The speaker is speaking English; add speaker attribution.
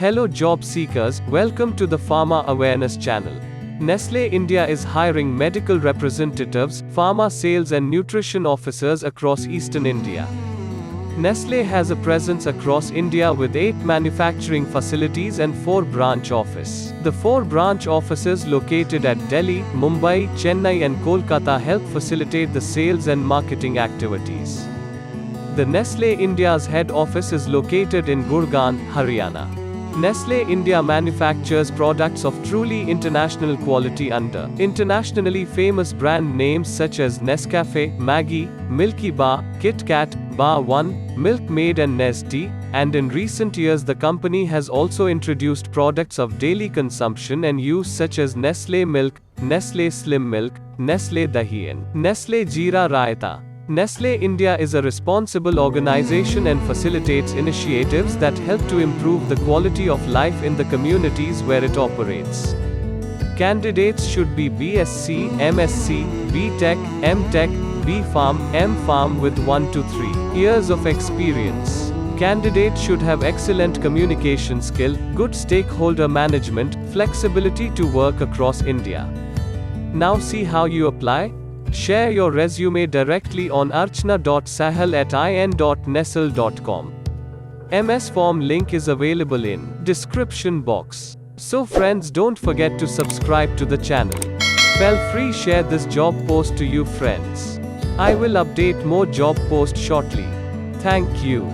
Speaker 1: Hello job seekers, welcome to the Pharma Awareness channel. Nestle India is hiring medical representatives, pharma sales and nutrition officers across eastern India. Nestle has a presence across India with 8 manufacturing facilities and 4 branch offices. The 4 branch offices located at Delhi, Mumbai, Chennai and Kolkata help facilitate the sales and marketing activities. The Nestle India's head office is located in Gurgaon, Haryana. Nestle India manufactures products of truly international quality under internationally famous brand names such as NESCAFÉ, MAGGI, MILKY BAR, Kit Kat, Bar 1, MILKMAID and NESTLÉ, and in recent years the company has also introduced products of daily consumption and use such as NESTLÉ Milk, NESTLÉ Slim Milk, NESTLÉ Dahi and NESTLÉ Jeera Raita. Nestle India is a responsible organization and facilitates initiatives that help to improve the quality of life in the communities where it operates. Candidates should be BSc, MSc, BTech, MTech, B.Pharm, M.Pharm with 1 to 3 years of experience. Candidates should have excellent communication skill, good stakeholder management, flexibility to work across India. Now see how you apply. Share your resume directly on archana.sahal@in.nestle.com. MS Form link is available in description box. So friends, don't forget to subscribe to the channel. Feel free share this job post to you friends. I will update more job post shortly. Thank you.